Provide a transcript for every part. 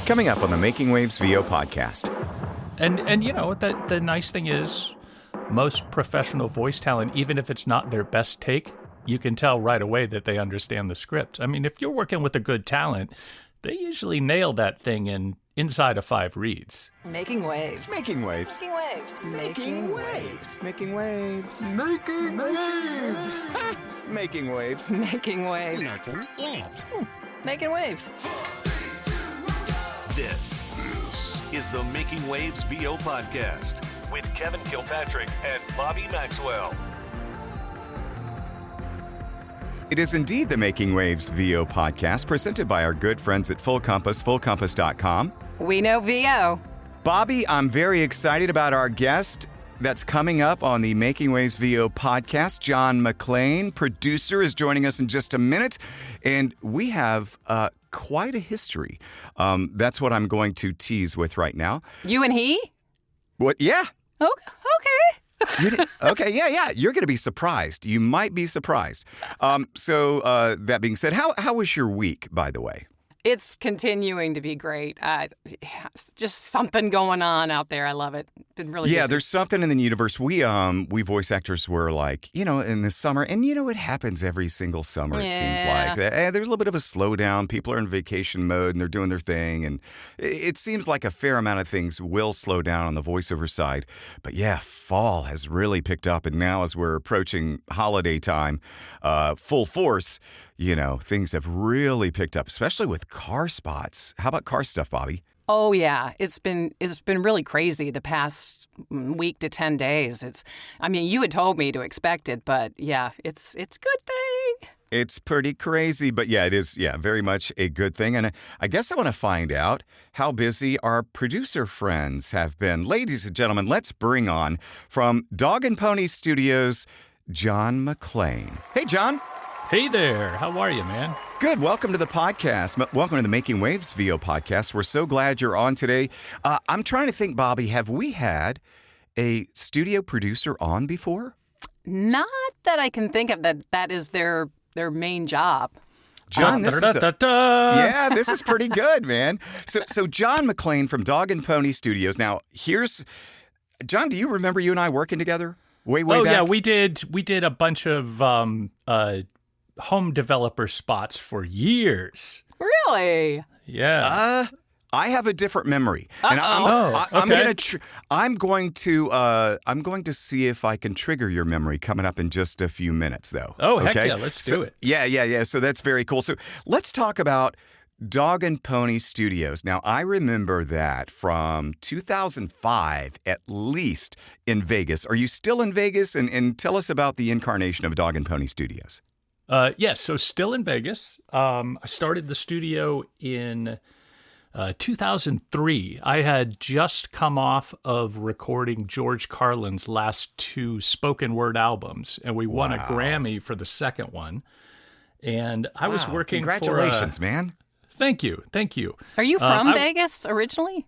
Coming up on the Making Waves VO podcast. And you know, the nice thing is most professional voice talent, even if it's not their best take, you can tell right away that they understand the script. I mean, if you're working with a good talent, they usually nail that thing inside of 5 reads. Making waves. Making waves. Making waves. Making waves. Making waves. Making waves. Making waves. Making waves. Making waves. This is the Making Waves VO podcast with Kevin Kilpatrick and Bobby Maxwell. It is indeed the Making Waves VO podcast presented by our good friends at Full Compass, fullcompass.com. We know VO. Bobby, I'm very excited about our guest that's coming up on the Making Waves VO podcast. John McClain, producer, is joining us in just a minute, and we have quite a history. That's what I'm going to tease with right now. You and he? What? Yeah. Okay. Okay, yeah. You're going to be surprised. You might be surprised. So that being said, how was your week, by the way? It's continuing to be great. It's just something going on out there. I love it. Been really busy. There's something in the universe. We voice actors were like, in the summer, and it happens every single summer, it seems like. There's a little bit of a slowdown. People are in vacation mode, and they're doing their thing, and it seems like a fair amount of things will slow down on the voiceover side. But fall has really picked up, and now as we're approaching holiday time, full force, things have really picked up, especially with car spots. How about car stuff, Bobby? Oh yeah, it's been really crazy the past week to 10 days. You had told me to expect it, but yeah, it's a good thing. It's pretty crazy, but it is, very much a good thing. And I guess I want to find out how busy our producer friends have been. Ladies and gentlemen, let's bring on from Dog and Pony Studios, John McClain. Hey, John. Hey there. How are you, man? Good. Welcome to the podcast. Welcome to the Making Waves VO podcast. We're so glad you're on today. I'm trying to think, Bobby, have we had a studio producer on before? Not that I can think of that is their main job. John, this is pretty good, man. So John McClain from Dog and Pony Studios. Now, John, do you remember you and I working together way back? Yeah, we did a bunch of home developer spots for years. Really? Yeah. I have a different memory, and I'm going to see if I can trigger your memory coming up in just a few minutes, though. Oh, okay? Heck yeah, let's do it. Yeah. So that's very cool. So let's talk about Dog and Pony Studios. Now, I remember that from 2005, at least, in Vegas. Are you still in Vegas? And tell us about the incarnation of Dog and Pony Studios. Yes, so still in Vegas. I started the studio in 2003. I had just come off of recording George Carlin's last 2 spoken word albums, and we won a Grammy for the second one. And I was working Congratulations, man. Thank you. Are you from Vegas originally?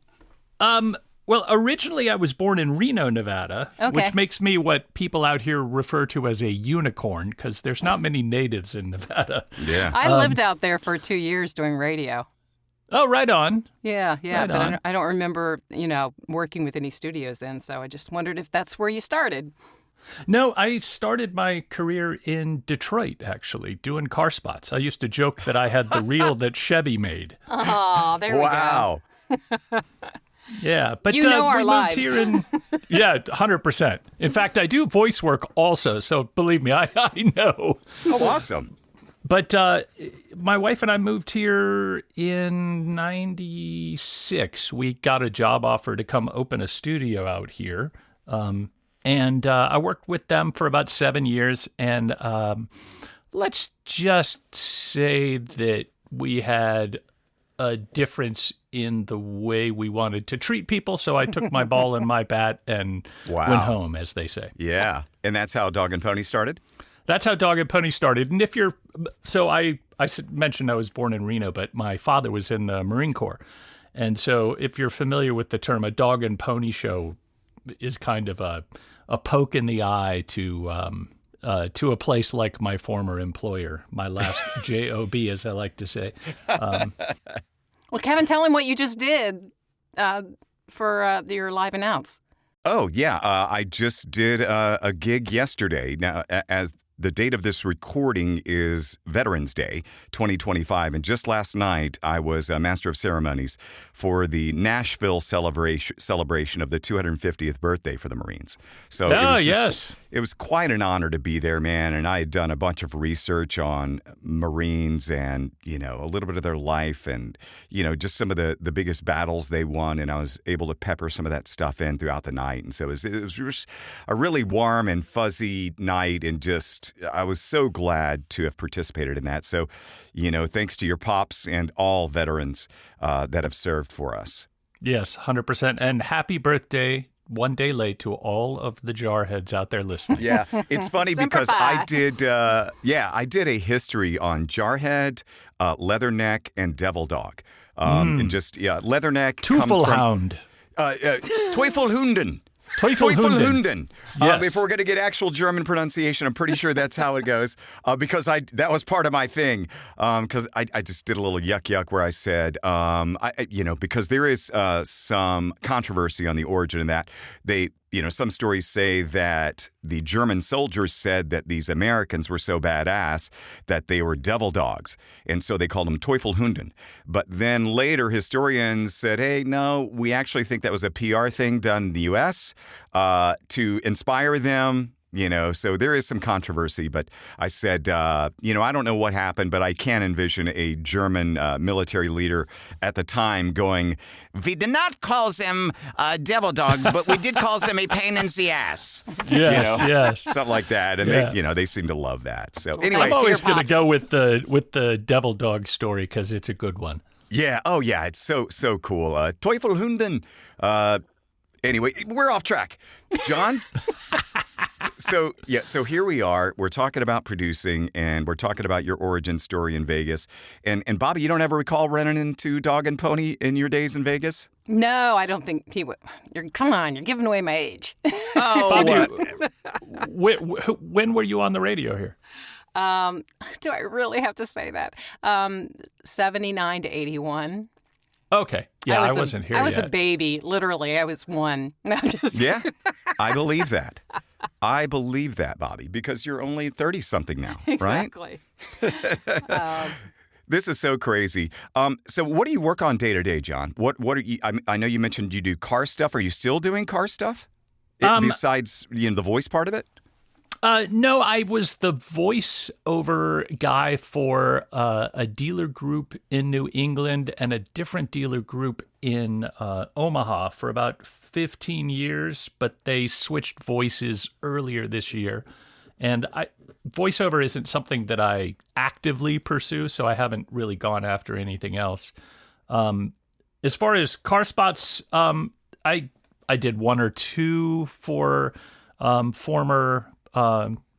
Well, originally I was born in Reno, Nevada, which makes me what people out here refer to as a unicorn, because there's not many natives in Nevada. Yeah. I lived out there for 2 years doing radio. Oh, right on. Yeah, right but on. I don't remember, working with any studios then, so I just wondered if that's where you started. No, I started my career in Detroit, actually, doing car spots. I used to joke that I had the reel that Chevy made. Oh, there we go. Wow. Yeah, but you know our we lives. moved here in 100%. In fact, I do voice work also, so believe me, I know. Oh, awesome. But my wife and I moved here in 96. We got a job offer to come open a studio out here. And I worked with them for about 7 years. And let's just say that we had a difference in the way we wanted to treat people. So I took my ball and my bat and went home, as they say. Yeah. And that's how Dog and Pony started? That's how Dog and Pony started. And I mentioned I was born in Reno, but my father was in the Marine Corps. And so if you're familiar with the term, a dog and pony show is kind of a poke in the eye to a place like my former employer, my last job, as I like to say. Well, Kevin, tell him what you just did for your live announce. Oh, yeah. I just did a gig yesterday. Now, as the date of this recording is Veterans Day 2025. And just last night, I was a master of ceremonies for the Nashville celebration of the 250th birthday for the Marines. So it was quite an honor to be there, man. And I had done a bunch of research on Marines and, a little bit of their life and, just some of the biggest battles they won. And I was able to pepper some of that stuff in throughout the night. And so it was just a really warm and fuzzy night, and I was so glad to have participated in that. So, thanks to your pops and all veterans that have served for us. Yes, 100%. And happy birthday, one day late, to all of the jarheads out there listening. Yeah, it's funny because I did a history on jarhead, leatherneck, and devil dog. And just, leatherneck Teufelhound. Teufelhunden. Teufelhunden. Yes. If we're going to get actual German pronunciation, I'm pretty sure that's how it goes. Because that was part of my thing. Because I just did a little yuck where I said, because there is some controversy on the origin of that. Some stories say that the German soldiers said that these Americans were so badass that they were devil dogs. And so they called them Teufelhunden. But then later historians said, hey, no, we actually think that was a PR thing done in the U.S. To inspire them. So there is some controversy, but I said, I don't know what happened, but I can envision a German military leader at the time going, we did not call them devil dogs, but we did call them a pain in the ass. Yes. Something like that. And they seem to love that. So anyway. I'm always going to go with the devil dog story because it's a good one. Yeah. Oh, yeah. It's so cool. Teufelhunden. Anyway, we're off track. John? So here we are. We're talking about producing, and we're talking about your origin story in Vegas. And Bobby, you don't ever recall running into Dog and Pony in your days in Vegas? No, I don't think he would. Come on, you're giving away my age. Oh, Bobby, when were you on the radio here? Do I really have to say that? 79 to 81. Okay. Yeah, I wasn't here yet. I was a baby. Literally, I was one. No, yeah, I believe that. I believe that, Bobby, because you're only 30-something now, exactly. Right? This is so crazy. So what do you work on day to day, John? What are you? I know you mentioned you do car stuff. Are you still doing car stuff? Besides the voice part of it? No, I was the voiceover guy for a dealer group in New England and a different dealer group in Omaha for about 15 years, but they switched voices earlier this year. And voiceover isn't something that I actively pursue, so I haven't really gone after anything else. As far as car spots, I did one or two for former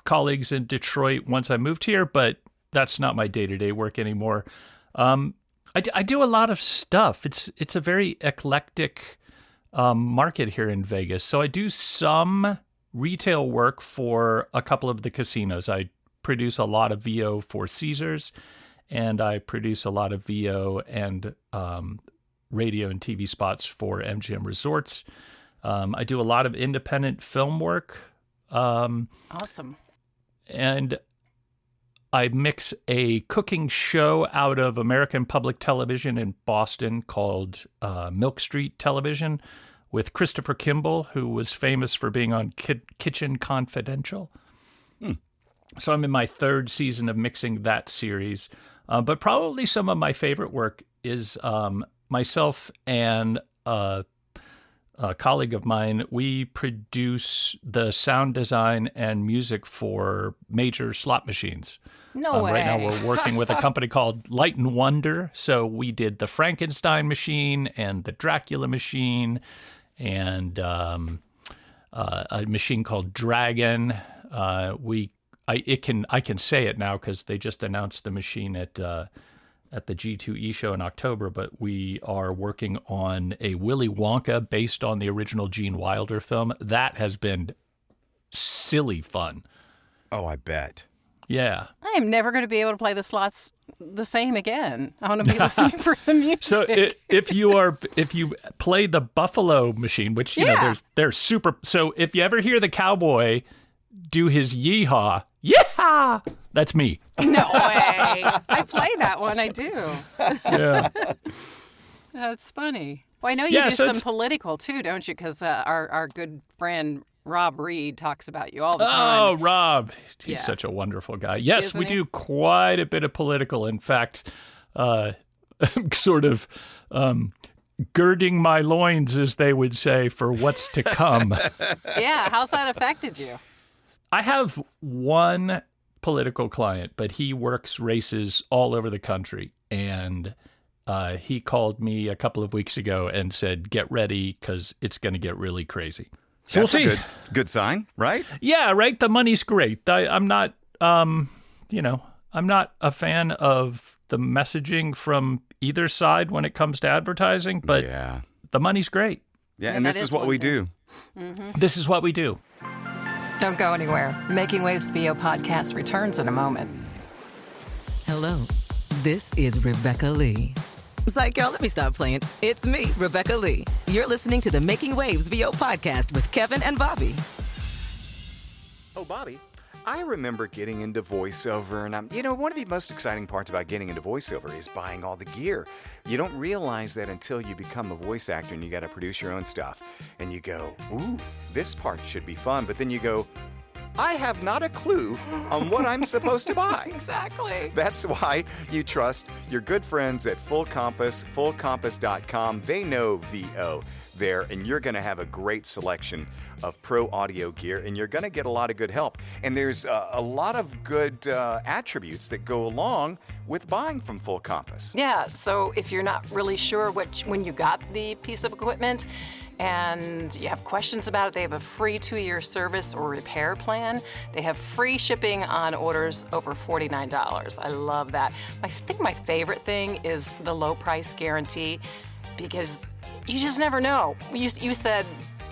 colleagues in Detroit once I moved here, but that's not my day-to-day work anymore. I do a lot of stuff. It's a very eclectic market here in Vegas. So I do some retail work for a couple of the casinos. I produce a lot of VO for Caesars, and I produce a lot of VO and radio and TV spots for MGM Resorts. I do a lot of independent film work. Awesome. And I mix a cooking show out of American Public Television in Boston called Milk Street Television with Christopher Kimball, who was famous for being on Kitchen Confidential. So I'm in my third season of mixing that series. But probably some of my favorite work is myself and a colleague of mine. We produce the sound design and music for major slot machines. No way. Right now we're working with a company called Light and Wonder. So we did the Frankenstein machine and the Dracula machine and a machine called Dragon. I can say it now because they just announced the machine at the G2E show in October, but we are working on a Willy Wonka based on the original Gene Wilder film. That has been silly fun. Oh, I bet. Yeah. I am never going to be able to play the slots the same again. I want to be listening for the music. So if you play the Buffalo machine, which they're super. So if you ever hear the cowboy do his yeehaw, yeah, that's me. No way. I play that one. I do. Yeah. That's funny. Well, I know you do so some political too, don't you? Because our good friend Rob Reed talks about you all the time. Oh, Rob. He's such a wonderful guy. Yes, Isn't we he? do quite a bit of political. In fact, sort of girding my loins, as they would say, for what's to come. Yeah. How's that affected you? I have one political client, but he works races all over the country. And he called me a couple of weeks ago and said, get ready because it's going to get really crazy. So That's we'll see. a good sign, right? Yeah, right. The money's great. I'm not, I'm not a fan of the messaging from either side when it comes to advertising, but the money's great. Yeah, and this is what we do. Mm-hmm. This is what we do. Don't go anywhere. The Making Waves VO podcast returns in a moment. Hello, this is Rebecca Lee. Psych, y'all, let me stop playing. It's me, Rebecca Lee. You're listening to the Making Waves VO podcast with Kevin and Bobby. Oh, Bobby, I remember getting into voiceover, and one of the most exciting parts about getting into voiceover is buying all the gear. You don't realize that until you become a voice actor and you got to produce your own stuff. And you go, ooh, this part should be fun. But then you go, I have not a clue on what I'm supposed to buy. Exactly. That's why you trust your good friends at Full Compass, fullcompass.com. They know VO there, and you're going to have a great selection of pro audio gear, and you're going to get a lot of good help. And there's a lot of good attributes that go along with buying from Full Compass. Yeah, so if you're not really sure when you got the piece of equipment and you have questions about it, they have a free 2-year service or repair plan. They have free shipping on orders over $49. I love that. I think my favorite thing is the low price guarantee, because you just never know. You said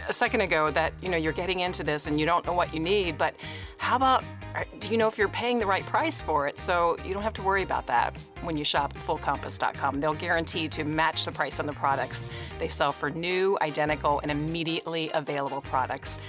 a second ago that you're getting into this and you don't know what you need, but how about, do you know if you're paying the right price for it? So you don't have to worry about that when you shop at fullcompass.com. They'll guarantee to match the price on the products they sell for new, identical, and immediately available products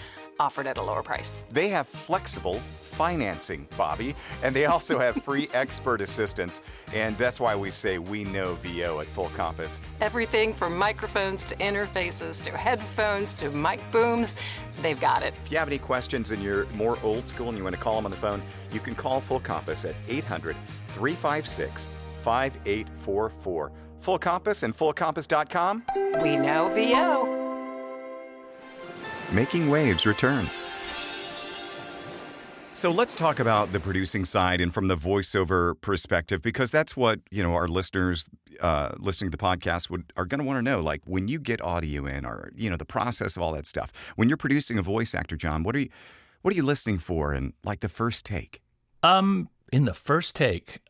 offered at a lower price. They have flexible financing, Bobby, and they also have free expert assistance, and that's why we say we know VO at Full Compass. Everything from microphones to interfaces to headphones to mic booms, they've got it. If you have any questions and you're more old school and you want to call them on the phone, you can call Full Compass at 800-356-5844. Full Compass and fullcompass.com. We know VO. Making Waves returns. So let's talk about the producing side and from the voiceover perspective, because that's what, our listeners listening to the podcast are going to want to know. Like, when you get audio in, or, the process of all that stuff. When you're producing a voice actor, John, what are you listening for in, like, the first take? In the first take,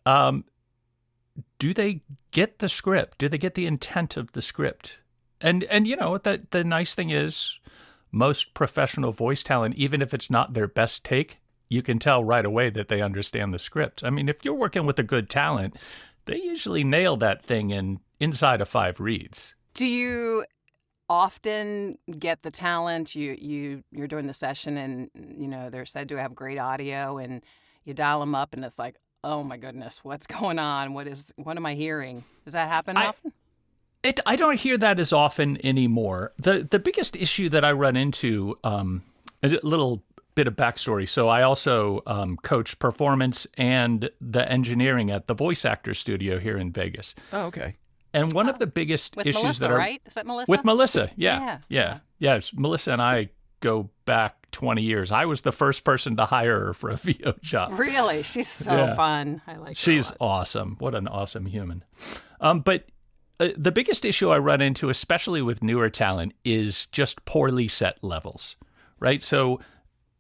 do they get the script? Do they get the intent of the script? And the nice thing is, most professional voice talent, even if it's not their best take, you can tell right away that they understand the script. I mean, if you're working with a good talent, they usually nail that thing inside of 5 reads. Do you often get the talent? You're doing the session and they're said to have great audio, and you dial them up and it's like, oh my goodness, what's going on? What am I hearing? Does that happen often? I don't hear that as often anymore. The biggest issue that I run into is a little bit of backstory. So I also coach performance and the engineering at the Voice Actor Studio here in Vegas. Oh, okay. And one of the biggest with issues Melissa, that are right? Is that Melissa? With Melissa, yeah. Melissa and I go back 20 years. I was the first person to hire her for a VO job. Really? She's so fun. I like her. She's awesome. What an awesome human. But the biggest issue I run into, especially with newer talent, is just poorly set levels, right? So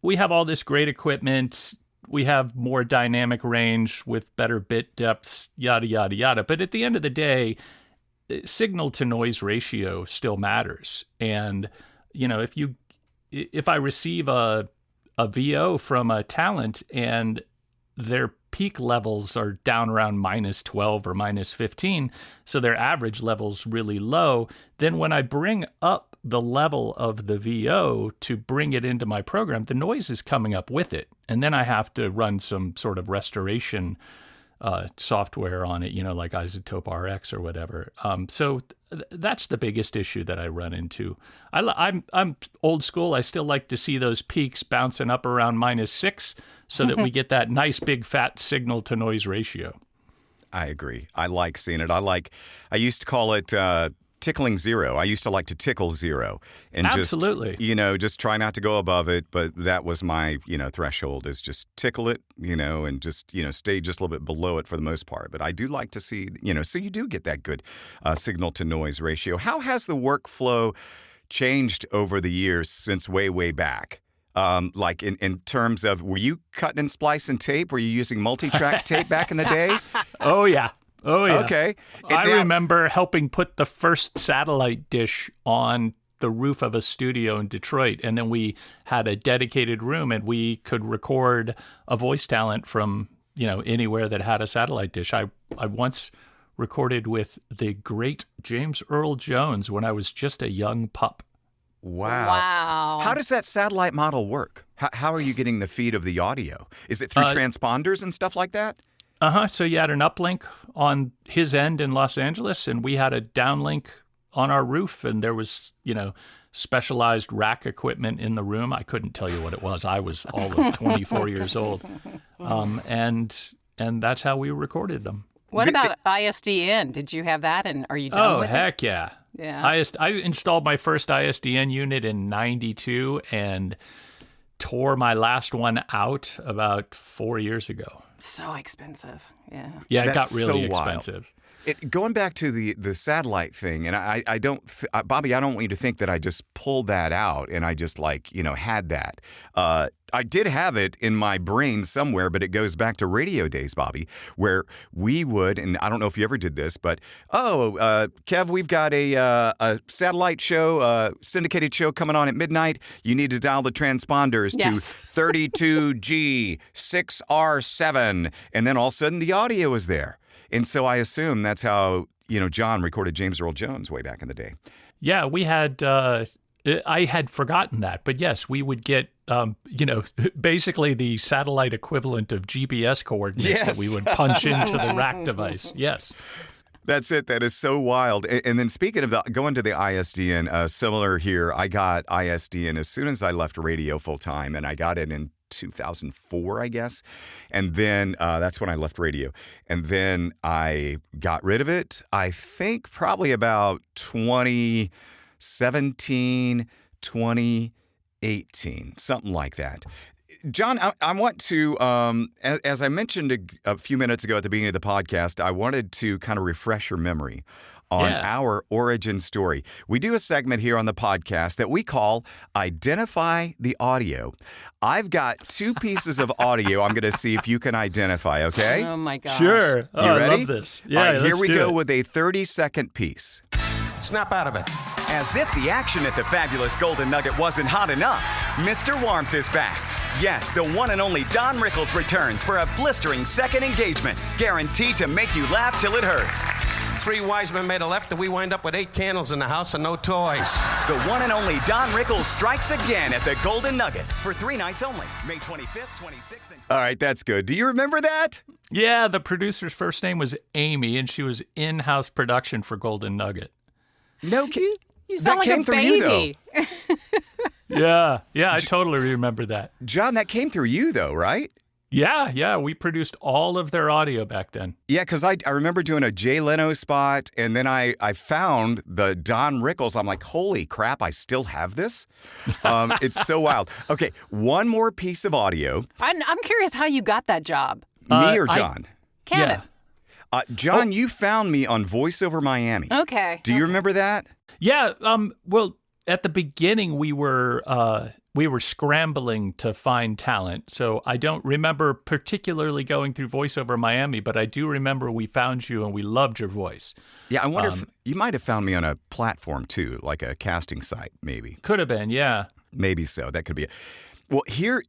we have all this great equipment. We have more dynamic range with better bit depths, yada, yada, yada. But at the end of the day, signal to noise ratio still matters. And, if I receive a VO from a talent and their peak levels are down around -12 or -15, so their average level's really low. Then when I bring up the level of the VO to bring it into my program, the noise is coming up with it. And then I have to run some sort of restoration software on it, like Isotope RX or whatever. So that's the biggest issue that I run into. I'm old school. I still like to see those peaks bouncing up around -6 so that we get that nice big fat signal to noise ratio. I agree. I like seeing it. I used to call it tickling zero. I used to like to tickle zero. And Absolutely. just try not to go above it. But that was my, threshold is just tickle it, and just, stay just a little bit below it for the most part. But I do like to see, so you do get that good signal to noise ratio. How has the workflow changed over the years since way, way back? Like in terms of, were you cutting and splicing tape? Were you using multi-track tape back in the day? Oh, yeah. Okay. I remember helping put the first satellite dish on the roof of a studio in Detroit, and then we had a dedicated room, and we could record a voice talent from anywhere that had a satellite dish. I once recorded with the great James Earl Jones when I was just a young pup. Wow. How does that satellite model work? How are you getting the feed of the audio? Is it through transponders and stuff like that? So you had an uplink on his end in Los Angeles, and we had a downlink on our roof, and there was, specialized rack equipment in the room. I couldn't tell you what it was. I was all of 24 years old. And that's how we recorded them. What about ISDN? Did you have that, and are you done with it? Oh, heck yeah. Yeah. I installed my first ISDN unit in 92 and tore my last one out about 4 years ago. So expensive. Yeah. Yeah, it That's got really so wild. expensive. Going back to the satellite thing, and I don't, Bobby, I don't want you to think that I just pulled that out and I just had that. I did have it in my brain somewhere, but it goes back to radio days, Bobby, where we would, and I don't know if you ever did this, but, Kev, we've got a satellite show, syndicated show coming on at midnight. You need to dial the transponders to 32G 6R7. And then all of a sudden the audio is there. And so I assume that's how, John recorded James Earl Jones way back in the day. Yeah, we had, I had forgotten that. But yes, we would get, basically the satellite equivalent of GPS coordinates that we would punch into the rack device. Yes. That's it. That is so wild. And then speaking of going to the ISDN, similar here, I got ISDN as soon as I left radio full time, and I got it in 2004, I guess. And then that's when I left radio. And then I got rid of it, I think probably about 2017, 2018, something like that. John, I want to, as I mentioned a few minutes ago at the beginning of the podcast, I wanted to kind of refresh your memory on our origin story. We do a segment here on the podcast that we call Identify the Audio. I've got two pieces of audio I'm going to see if you can identify, okay? Oh, my gosh. Sure. Oh, You ready? I love this. Yeah, All right, here let's we do go it. with a 30-second piece. Snap out of it. As if the action at the fabulous Golden Nugget wasn't hot enough, Mr. Warmth is back. Yes, the one and only Don Rickles returns for a blistering second engagement, guaranteed to make you laugh till it hurts. 3 wise men made a left, and we wind up with 8 candles in the house and no toys. The one and only Don Rickles strikes again at the Golden Nugget for 3 nights only, May 25th, 26th, and... All right, that's good. Do you remember that? Yeah, the producer's first name was Amy, and she was in-house production for Golden Nugget. No, You sound like came a through you, baby. Yeah, I totally remember that. John, that came through you, though, right? Yeah, we produced all of their audio back then. Yeah, because I remember doing a Jay Leno spot, and then I found the Don Rickles. I'm like, holy crap, I still have this? It's so wild. Okay, one more piece of audio. I'm curious how you got that job. Me or John? Kevin. John, you found me on Voice Over Miami. Okay. Do you remember that? Yeah, well, at the beginning we were scrambling to find talent. So I don't remember particularly going through Voice Over Miami, but I do remember we found you and we loved your voice. Yeah, I wonder if you might have found me on a platform too, like a casting site, maybe. Could have been, yeah. Maybe so. That could be it. Well, here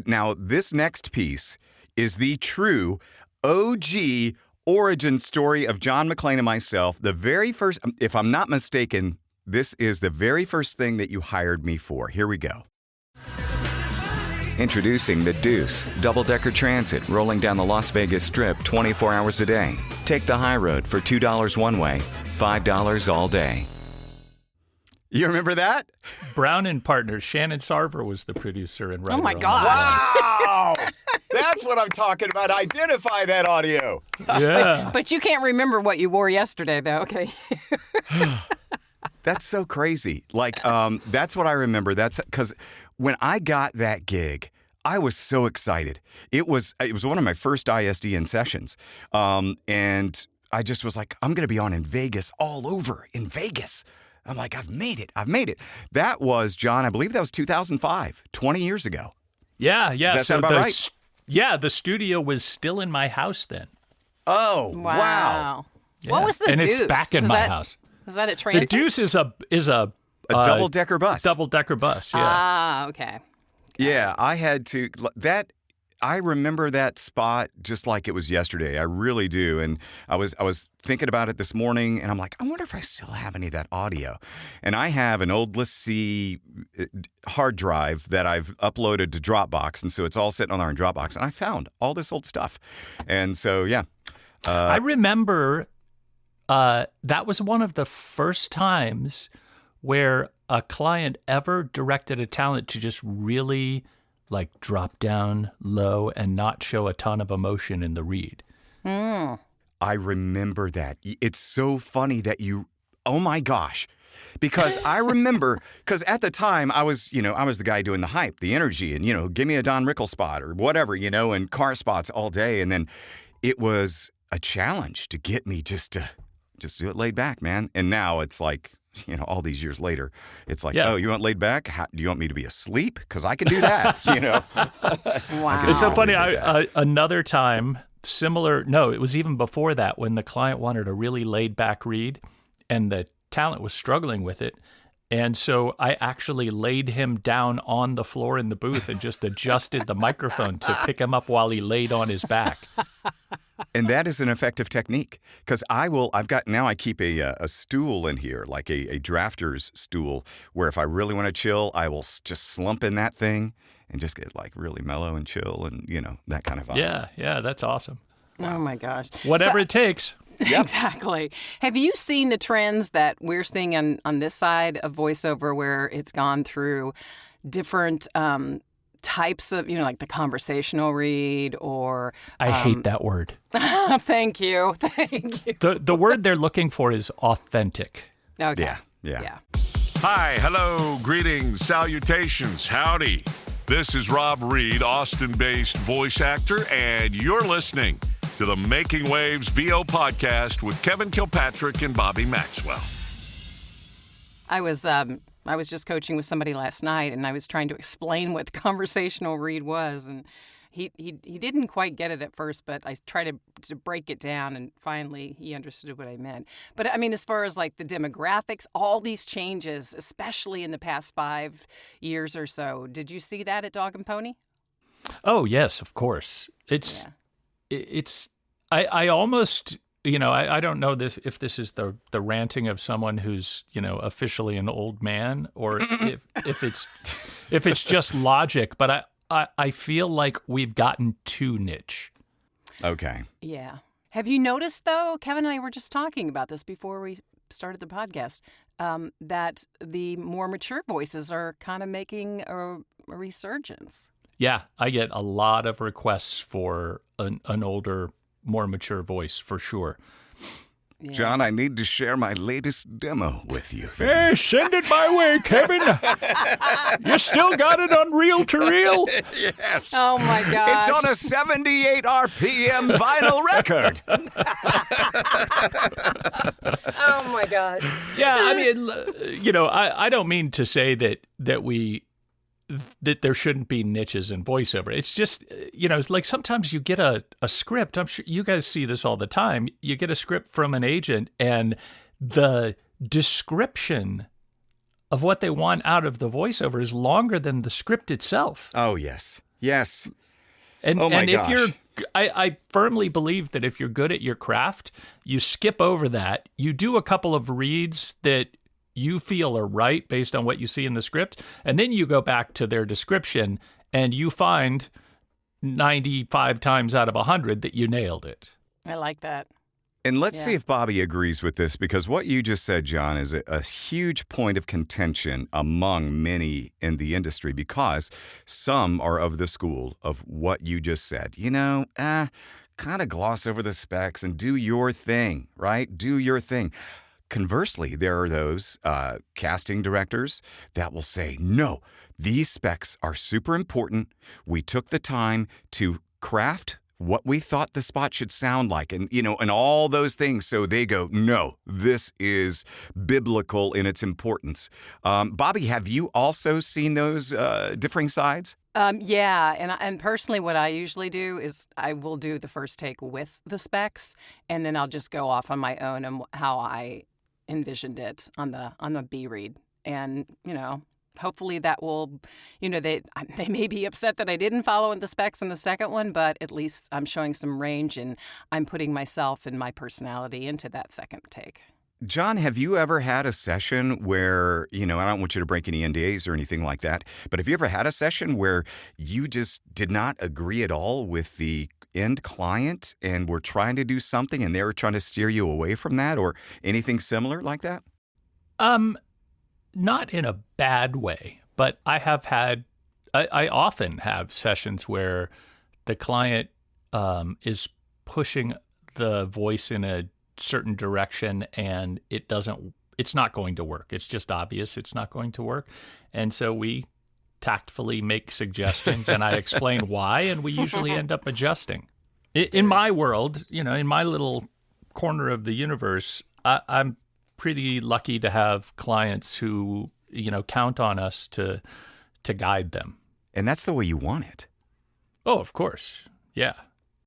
now this next piece, is the true OG origin story of John McClain and myself. The very first, if I'm not mistaken, this is the very first thing that you hired me for. Here we go. Introducing the Deuce, double-decker transit rolling down the Las Vegas Strip 24 hours a day. Take the high road for $2 one way, $5 all day. You remember that? Brown and Partners. Shannon Sarver was the producer and writer. Oh my on gosh. Wow! That's what I'm talking about. Identify that audio. that. Yeah. But you can't remember what you wore yesterday, though. Okay. That's so crazy. Like, that's what I remember. That's because when I got that gig, I was so excited. It was one of my first ISDN sessions. And I just was like, I'm going to be on in Vegas, all over in Vegas. I'm like, I've made it. That was, John, I believe that was 2005, 20 years ago. Yeah. Does that sound about right? Yeah, the studio was still in my house then. Oh, wow. Yeah. What was the and Deuce? it's back in my house. Was that a The transit? Deuce is a double-decker bus. Double-decker bus, yeah. Ah, okay. Yeah, I had to, I remember that spot just like it was yesterday. I really do. And I was thinking about it this morning, and I'm like, I wonder if I still have any of that audio. And I have an old Let's See hard drive that I've uploaded to Dropbox, and so it's all sitting on there in Dropbox. And I found all this old stuff. And so, yeah. I remember that was one of the first times where a client ever directed a talent to just really like drop down low and not show a ton of emotion in the read. I remember that. It's so funny that oh my gosh. Because I remember, because at the time I was the guy doing the hype, the energy, and, give me a Don Rickles spot or whatever, and car spots all day. And then it was a challenge to get me just to do it laid back, man. And now it's like, all these years later, it's like, oh, you want laid back? Do you want me to be asleep? Because I can do that, Wow. It's so funny. Another time, it was even before that, when the client wanted a really laid back read and the talent was struggling with it. And so I actually laid him down on the floor in the booth and just adjusted the microphone to pick him up while he laid on his back. And that is an effective technique, because I keep a stool in here, like a drafter's stool, where if I really want to chill, I will just slump in that thing and just get like really mellow and chill and, that kind of vibe. Yeah, that's awesome. Oh my gosh. Whatever it takes. Yep. Exactly. Have you seen the trends that we're seeing on this side of voiceover, where it's gone through different types of, like the conversational read or... I hate that word. Thank you. The word they're looking for is authentic. Okay. Yeah. Hi, hello, greetings, salutations, howdy. This is Rob Reed, Austin-based voice actor, and you're listening to the Making Waves VO podcast with Kevin Kilpatrick and Bobby Maxwell. I was just coaching with somebody last night, and I was trying to explain what the conversational read was, and he didn't quite get it at first, but I tried to break it down, and finally he understood what I meant. But I mean, as far as like the demographics, all these changes, especially in the past 5 years or so, did you see that at Dog and Pony? Oh yes, of course. I almost, I don't know if this is the ranting of someone who's, officially an old man, or if it's just logic, but I feel like we've gotten too niche. Okay. Yeah. Have you noticed, though, Kevin and I were just talking about this before we started the podcast, that the more mature voices are kind of making a resurgence? Yeah, I get a lot of requests for an older, more mature voice, for sure. Yeah. John, I need to share my latest demo with you. Hey, send it my way, Kevin. You still got it on reel-to-reel? Yes. Oh, my gosh. It's on a 78 RPM vinyl record. Oh, my gosh. Yeah, I mean, I don't mean to say that there shouldn't be niches in voiceover. It's just, it's like sometimes you get a script. I'm sure you guys see this all the time. You get a script from an agent, and the description of what they want out of the voiceover is longer than the script itself. Oh, yes. Yes. And oh, my and gosh. I firmly believe that if you're good at your craft, you skip over that. You do a couple of reads that you feel are right based on what you see in the script, and then you go back to their description and you find 95 times out of 100 that you nailed it. I like that. And let's see if Bobby agrees with this, because what you just said, John, is a huge point of contention among many in the industry, because some are of the school of what you just said. Kind of gloss over the specs and do your thing, right? Do your thing. Conversely, there are those casting directors that will say, no, these specs are super important. We took the time to craft what we thought the spot should sound like, and all those things. So they go, no, this is biblical in its importance. Bobby, have you also seen those differing sides? Yeah, and personally, what I usually do is I will do the first take with the specs, and then I'll just go off on my own and how I envisioned it on the B read, and hopefully that will, they may be upset that I didn't follow the specs in the second one, but at least I'm showing some range and I'm putting myself and my personality into that second take. John, have you ever had a session where, I don't want you to break any NDAs or anything like that, but have you ever had a session where you just did not agree at all with the end client and were trying to do something and they were trying to steer you away from that, or anything similar like that? Not in a bad way, but I often have sessions where the client is pushing the voice in a certain direction and it's not going to work. It's just obvious it's not going to work. And so we tactfully make suggestions and I explain why, and we usually end up adjusting. In my world, in my little corner of the universe, I'm pretty lucky to have clients who, count on us to guide them. And that's the way you want it. Oh, of course. Yeah.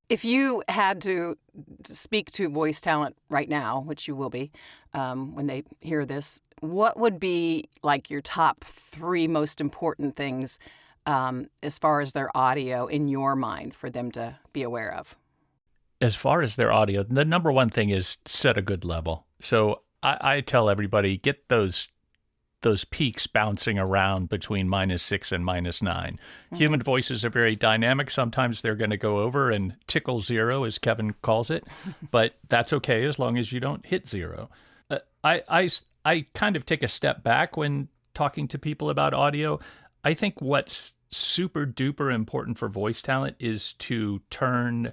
If you had to speak to voice talent right now, which you will be when they hear this, what would be like your top 3 most important things as far as their audio in your mind for them to be aware of? As far as their audio, the number one thing is set a good level. So I tell everybody, get those peaks bouncing around between -6 and -9. Mm-hmm. Human voices are very dynamic. Sometimes they're going to go over and tickle 0, as Kevin calls it, but that's okay as long as you don't hit 0. I kind of take a step back when talking to people about audio. I think what's super duper important for voice talent is to turn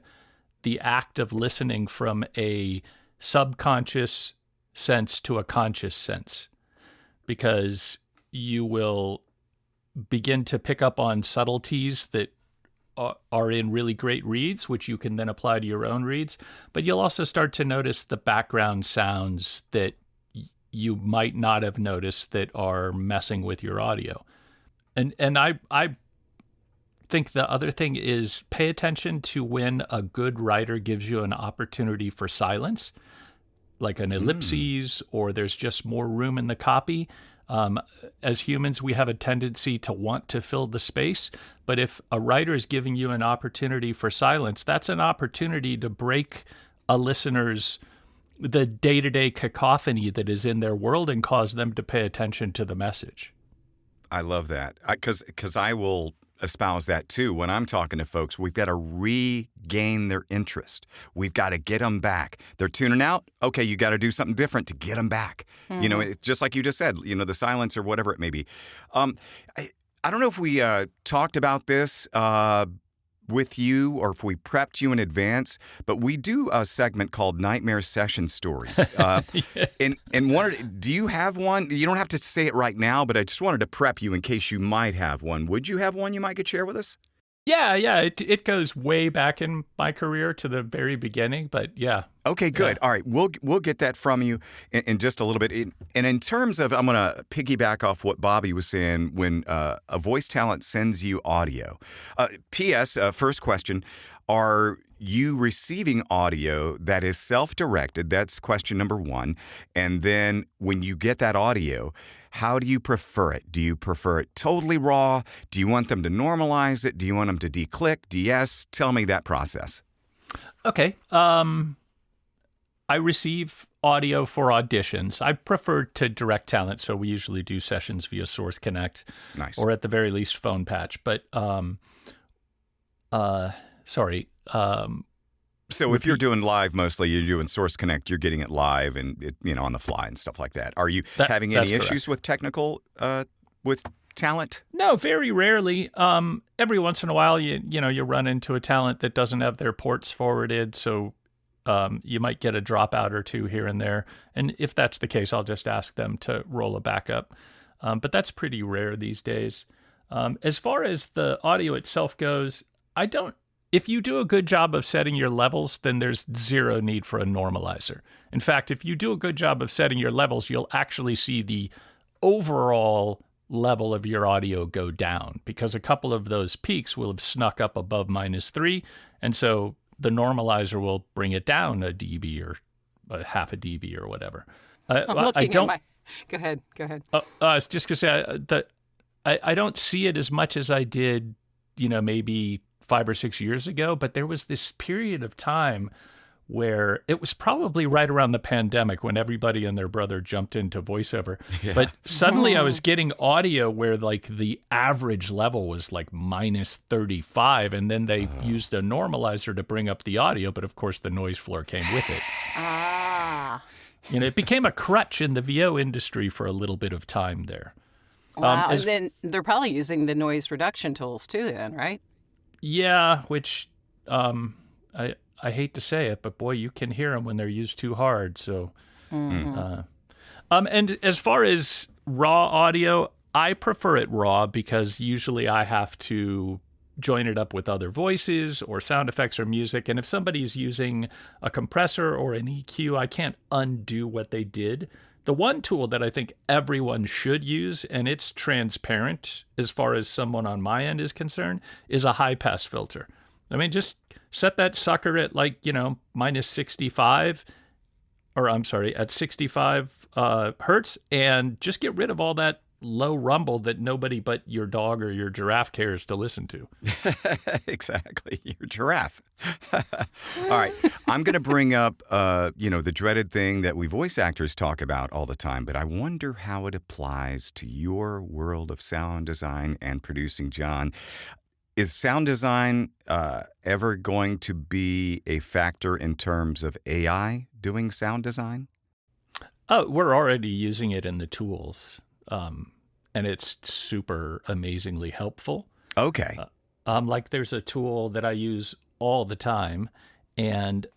the act of listening from a subconscious sense to a conscious sense, because you will begin to pick up on subtleties that are in really great reads, which you can then apply to your own reads. But you'll also start to notice the background sounds that you might not have noticed that are messing with your audio. And I think the other thing is pay attention to when a good writer gives you an opportunity for silence, like an ellipses, or there's just more room in the copy. As humans, we have a tendency to want to fill the space. But if a writer is giving you an opportunity for silence, that's an opportunity to break a listener's the day-to-day cacophony that is in their world and cause them to pay attention to the message. I love that, because I will espouse that too. When I'm talking to folks, we've got to regain their interest. We've got to get them back. They're tuning out. Okay, you got to do something different to get them back. Mm-hmm. It's just like you just said, the silence or whatever it may be. I don't know if we talked about this with you or if we prepped you in advance, but we do a segment called Nightmare Session Stories. Do you have one? You don't have to say it right now, but I just wanted to prep you in case you might have one. Would you have one you might could share with us? Yeah. It goes way back in my career to the very beginning, but yeah. Okay, good. Yeah. All right, we'll get that from you in just a little bit. And in terms of, I'm going to piggyback off what Bobby was saying when a voice talent sends you audio. P.S. First question: are you receiving audio that is self-directed? That's question number 1. And then when you get that audio, How do you prefer it? Do you prefer it totally raw? Do you want them to normalize it? Do you want them to declick, de-ess? Tell me that process. Okay. I receive audio for auditions. I prefer to direct talent, so we usually do sessions via Source Connect. Nice. Or at the very least phone patch. But so if you're doing live mostly, you're doing Source Connect, you're getting it live and on the fly and stuff like that. Are you having any issues with technical with talent? No, very rarely. Every once in a while, you run into a talent that doesn't have their ports forwarded, so you might get a dropout or two here and there. And if that's the case, I'll just ask them to roll a backup. But that's pretty rare these days. As far as the audio itself goes, if you do a good job of setting your levels, then there's zero need for a normalizer. In fact, if you do a good job of setting your levels, you'll actually see the overall level of your audio go down because a couple of those peaks will have snuck up above -3. And so the normalizer will bring it down a dB or a half a dB or whatever. Go ahead. I was just going to say that I don't see it as much as I did, maybe 5 or 6 years ago, but there was this period of time where it was probably right around the pandemic when everybody and their brother jumped into voiceover. Yeah. But suddenly I was getting audio where like the average level was like -35, and then they used a normalizer to bring up the audio, but of course the noise floor came with it. It became a crutch in the VO industry for a little bit of time there. Wow, and then they're probably using the noise reduction tools too then, right? Yeah, which I hate to say it, but boy, you can hear them when they're used too hard. So, and as far as raw audio, I prefer it raw because usually I have to join it up with other voices or sound effects or music. And if somebody's using a compressor or an EQ, I can't undo what they did. The one tool that I think everyone should use, and it's transparent as far as someone on my end is concerned, is a high-pass filter. I mean, just set that sucker at -65, at 65 hertz, and just get rid of all that low rumble that nobody but your dog or your giraffe cares to listen to. Exactly, your giraffe. All right, I'm going to bring up, the dreaded thing that we voice actors talk about all the time, but I wonder how it applies to your world of sound design and producing, John. Is sound design ever going to be a factor in terms of AI doing sound design? Oh, we're already using it in the tools. And it's super amazingly helpful. Okay. There's a tool that I use all the time, and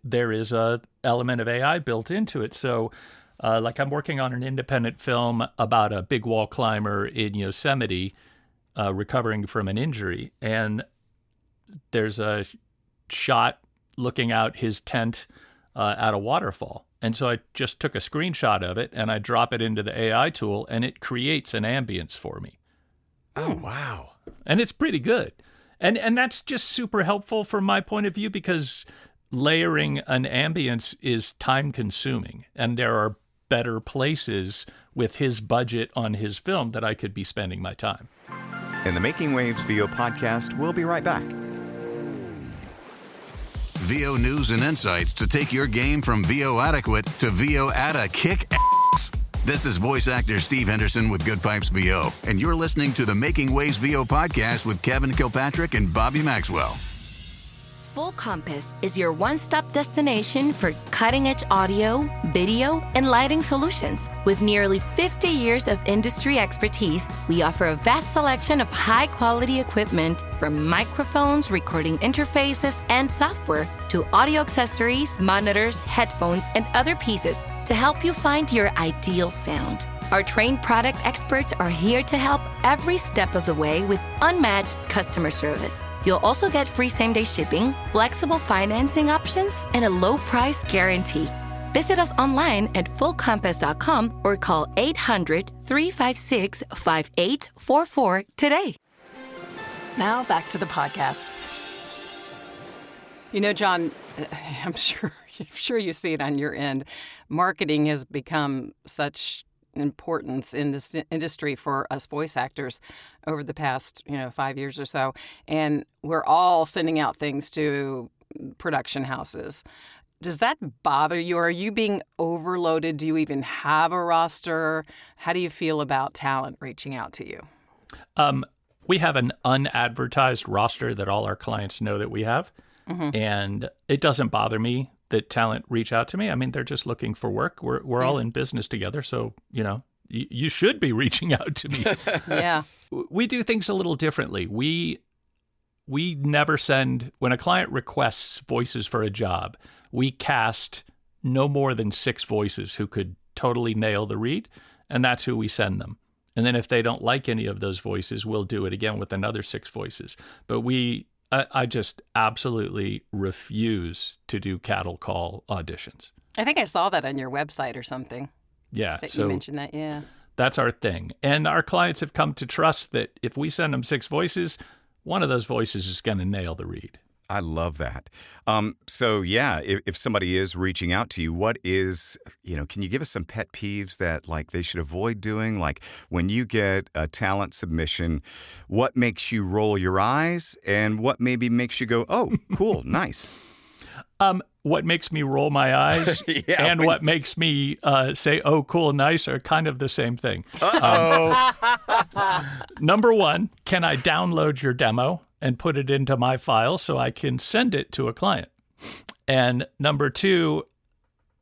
there is a element of AI built into it. So, I'm working on an independent film about a big wall climber in Yosemite recovering from an injury, and there's a shot looking out his tent at a waterfall. And so I just took a screenshot of it and I drop it into the AI tool and it creates an ambience for me. Oh, wow. And it's pretty good. And that's just super helpful from my point of view because layering an ambience is time consuming. And there are better places with his budget on his film that I could be spending my time. In the Making Waves VO podcast, we'll be right back. VO news and insights to take your game from VO adequate to VO kick-ass. This is voice actor Steve Henderson with Good Pipes VO, and you're listening to the Making Waves VO podcast with Kevin Kilpatrick and Bobby Maxwell. Full Compass is your one-stop destination for cutting-edge audio, video, and lighting solutions. With nearly 50 years of industry expertise, we offer a vast selection of high-quality equipment, from microphones, recording interfaces, and software, to audio accessories, monitors, headphones, and other pieces to help you find your ideal sound. Our trained product experts are here to help every step of the way with unmatched customer service. You'll also get free same-day shipping, flexible financing options, and a low-price guarantee. Visit us online at fullcompass.com or call 800-356-5844 today. Now back to the podcast. John, I'm sure you see it on your end. Marketing has become such importance in this industry for us voice actors over the past, 5 years or so. And we're all sending out things to production houses. Does that bother you? Are you being overloaded? Do you even have a roster? How do you feel about talent reaching out to you? We have an unadvertised roster that all our clients know that we have. Mm-hmm. And it doesn't bother me that talent reach out to me. I mean, they're just looking for work. We're all in business together. So, you should be reaching out to me. Yeah. We do things a little differently. We never send, when a client requests voices for a job, we cast no more than 6 voices who could totally nail the read, and that's who we send them. And then if they don't like any of those voices, we'll do it again with another 6 voices. But I just absolutely refuse to do cattle call auditions. I think I saw that on your website or something. Yeah. You mentioned that, yeah. That's our thing. And our clients have come to trust that if we send them 6 voices, one of those voices is going to nail the read. I love that. So yeah, if somebody is reaching out to you, what is, can you give us some pet peeves that like they should avoid doing? Like when you get a talent submission, what makes you roll your eyes and what maybe makes you go, oh, cool, nice? What makes me roll my eyes and what makes me say, oh, cool, nice are kind of the same thing. Number 1, can I download your demo and put it into my file so I can send it to a client? And number 2,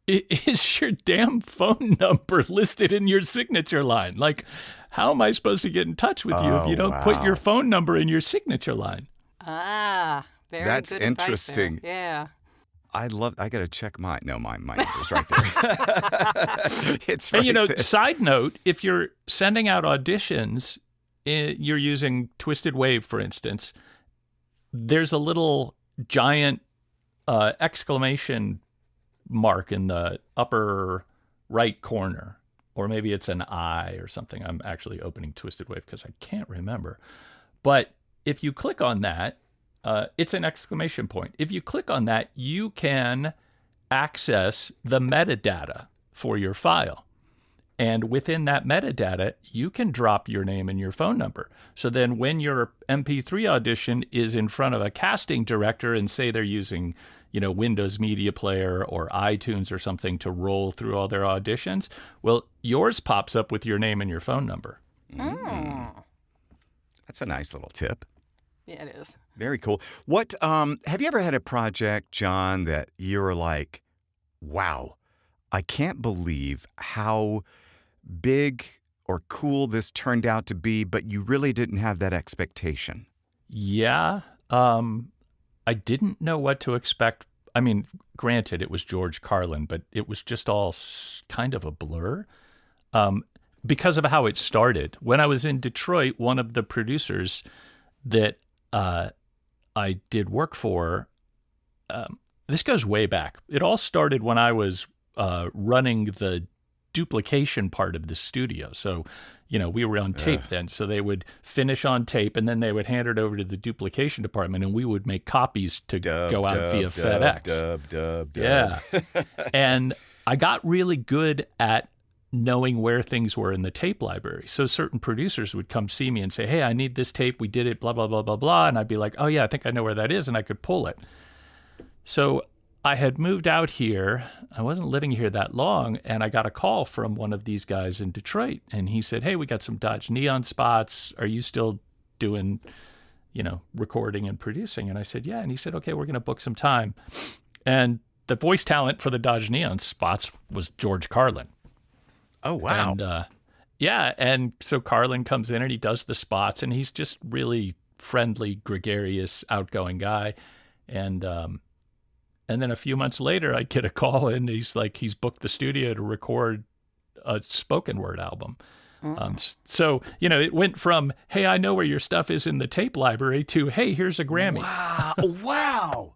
is your damn phone number listed in your signature line? Like, how am I supposed to get in touch with you if you don't put your phone number in your signature line? Very That's good interesting. Yeah. I got to check my number's right there. It's right there. Side note, if you're sending out auditions, you're using Twisted Wave, for instance, there's a little giant exclamation mark in the upper right corner, or maybe it's an I or something. I'm actually opening Twisted Wave because I can't remember. But if you click on that, it's an exclamation point. If you click on that, you can access the metadata for your file. And within that metadata, you can drop your name and your phone number. So then when your MP3 audition is in front of a casting director and say they're using, Windows Media Player or iTunes or something to roll through all their auditions, well, yours pops up with your name and your phone number. That's a nice little tip. Yeah, it is. Very cool. What have you ever had a project, John, that you're like, wow, I can't believe how big or cool this turned out to be, but you really didn't have that expectation? Yeah. I didn't know what to expect. I mean, granted, it was George Carlin, but it was just all kind of a blur because of how it started. When I was in Detroit, one of the producers that I did work for, this goes way back. It all started when I was running the duplication part of the studio. So, we were on tape then. So they would finish on tape and then they would hand it over to the duplication department and we would make copies to go out via FedEx. Yeah. And I got really good at knowing where things were in the tape library. So certain producers would come see me and say, hey, I need this tape. We did it, blah, blah, blah, blah, blah. And I'd be like, oh, yeah, I think I know where that is. And I could pull it. So I had moved out here. I wasn't living here that long. And I got a call from one of these guys in Detroit. And he said, hey, we got some Dodge Neon spots. Are you still doing, recording and producing? And I said, yeah. And he said, okay, we're going to book some time. And the voice talent for the Dodge Neon spots was George Carlin. Oh, wow. And, and so Carlin comes in and he does the spots and he's just really friendly, gregarious, outgoing guy. And then a few months later, I get a call and he's booked the studio to record a spoken word album. So, it went from, hey, I know where your stuff is in the tape library to, hey, here's a Grammy. Wow.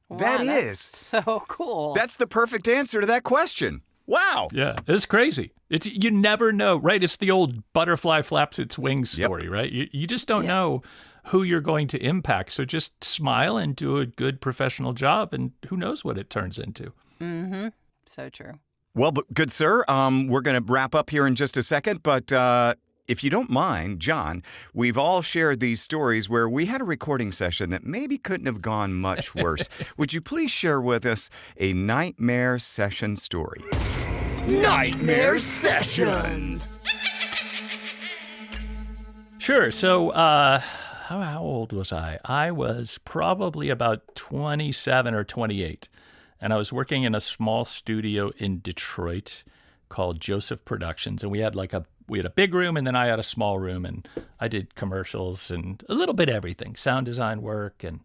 That is so cool. That's the perfect answer to that question. Wow. Yeah, it's crazy. You never know, right? It's the old butterfly flaps its wings story, right? You just don't know who you're going to impact. So just smile and do a good professional job, and who knows what it turns into. Mm-hmm. So true. Well, good sir, we're going to wrap up here in just a second, but if you don't mind, John, we've all shared these stories where we had a recording session that maybe couldn't have gone much worse. Would you please share with us a nightmare session story? Nightmare Sessions! Sure. So, how old was I? I was probably about 27 or 28. And I was working in a small studio in Detroit called Joseph Productions. And we had a big room, and then I had a small room, and I did commercials and a little bit of everything, sound design work. And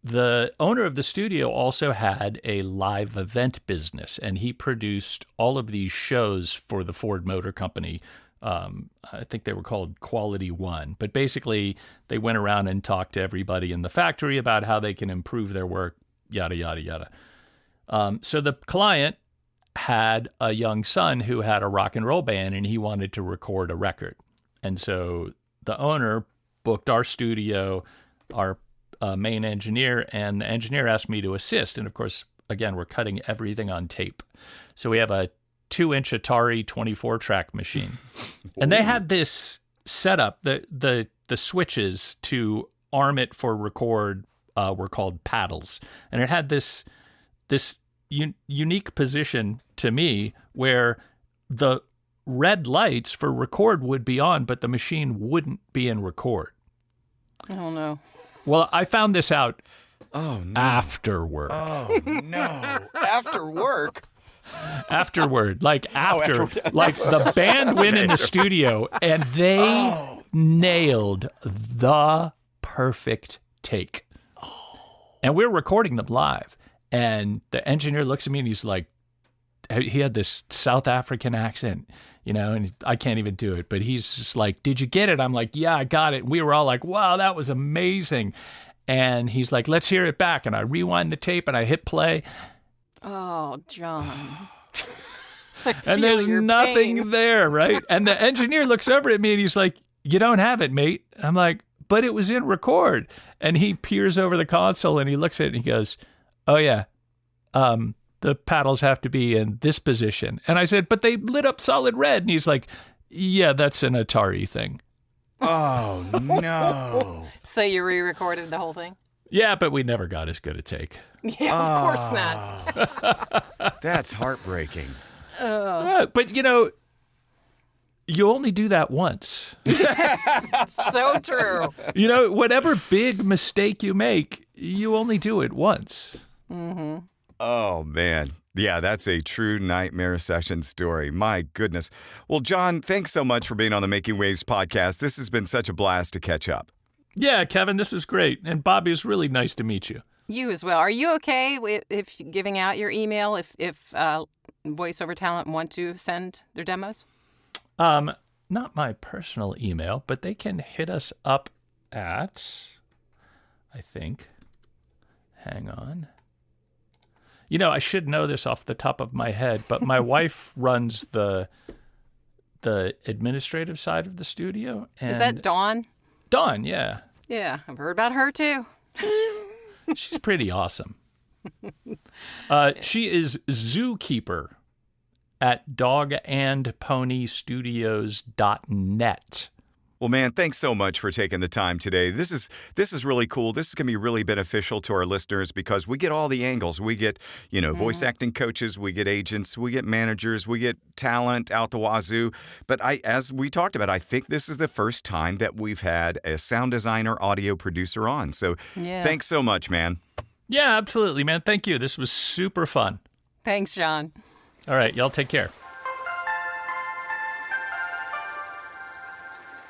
the owner of the studio also had a live event business, and he produced all of these shows for the Ford Motor Company. I think they were called Quality One. But basically, they went around and talked to everybody in the factory about how they can improve their work, yada, yada, yada. So the client had a young son who had a rock and roll band, and he wanted to record a record. And so the owner booked our studio, our main engineer, and the engineer asked me to assist. And of course, again, we're cutting everything on tape. So we have a 2-inch Atari 24-track machine. And they had this setup, the switches to arm it for record were called paddles. And it had this unique position to me where the red lights for record would be on, but the machine wouldn't be in record. Oh, no. Well, I found this out after work. Oh, no. After work? Afterward. Like the band went in the studio, and they nailed the perfect take. And we're recording them live. And the engineer looks at me and he's like, he had this South African accent, and I can't even do it. But he's just like, did you get it? I'm like, yeah, I got it. And we were all like, wow, that was amazing. And he's like, let's hear it back. And I rewind the tape and I hit play. Oh, John. And there's nothing there, right? And the engineer looks over at me and he's like, you don't have it, mate. I'm like, but it was in record. And he peers over the console and he looks at it and he goes, oh, yeah, the paddles have to be in this position. And I said, but they lit up solid red. And he's like, yeah, that's an Atari thing. Oh, no. So you re-recorded the whole thing? Yeah, but we never got as good a take. Yeah, of course not. That's heartbreaking. But, you only do that once. Yes, so true. Whatever big mistake you make, you only do it once. Mm-hmm. Oh, man. Yeah, that's a true nightmare session story. My goodness. Well, John, thanks so much for being on the Making Waves podcast. This has been such a blast to catch up. Yeah, Kevin, this was great. And Bobby, it was really nice to meet you. You as well. Are you okay if giving out your email if voiceover talent want to send their demos? Not my personal email, but they can hit us up at, I think, hang on. I should know this off the top of my head, but my wife runs the administrative side of the studio. And is that Dawn? Dawn, yeah. Yeah, I've heard about her too. She's pretty awesome. She is zookeeper at dogandponystudios.net. Well, man, thanks so much for taking the time today. This is really cool. This is going to be really beneficial to our listeners because we get all the angles. We get, voice acting coaches, we get agents, we get managers, we get talent out the wazoo. But as we talked about, I think this is the first time that we've had a sound designer, audio producer on. So Thanks so much, man. Yeah, absolutely, man. Thank you. This was super fun. Thanks, John. All right, y'all take care.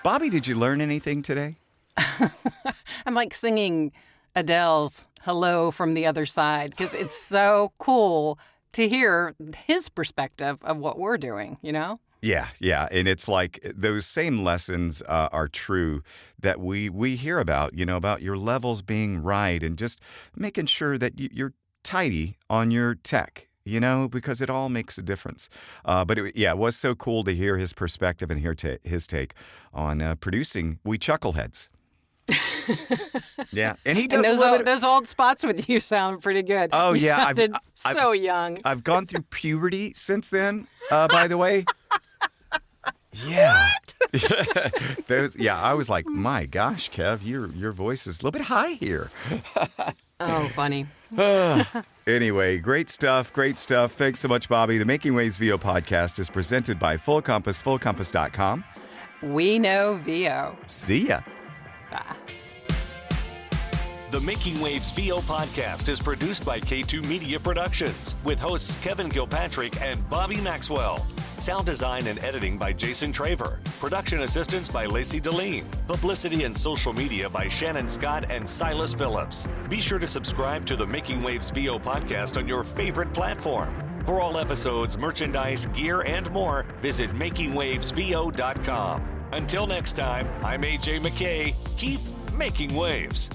Bobby, did you learn anything today? I'm like singing Adele's Hello from the Other Side because it's so cool to hear his perspective of what we're doing, Yeah. And it's like those same lessons are true that we hear about, about your levels being right and just making sure that you're tidy on your tech. Because it all makes a difference. But it was so cool to hear his perspective and hear his take on producing We Chuckleheads. Yeah, and he does And a little bit. those old spots with you sound pretty good. Oh, you yeah, sounded so young. I've gone through puberty since then. By the way. Yeah. I was like, my gosh, Kev, your voice is a little bit high here. Oh, funny. Anyway, great stuff. Thanks so much, Bobby. The Making Waves VO podcast is presented by Full Compass, fullcompass.com. We know VO. See ya. Bye. The Making Waves VO podcast is produced by K2 Media Productions with hosts Kevin Kilpatrick and Bobby Maxwell. Sound design and editing by Jason Traver. Production assistance by Lacey Deline. Publicity and social media by Shannon Scott and Silas Phillips. Be sure to subscribe to the Making Waves VO podcast on your favorite platform. For all episodes, merchandise, gear, and more, visit makingwavesvo.com. Until next time, I'm AJ McKay. Keep making waves.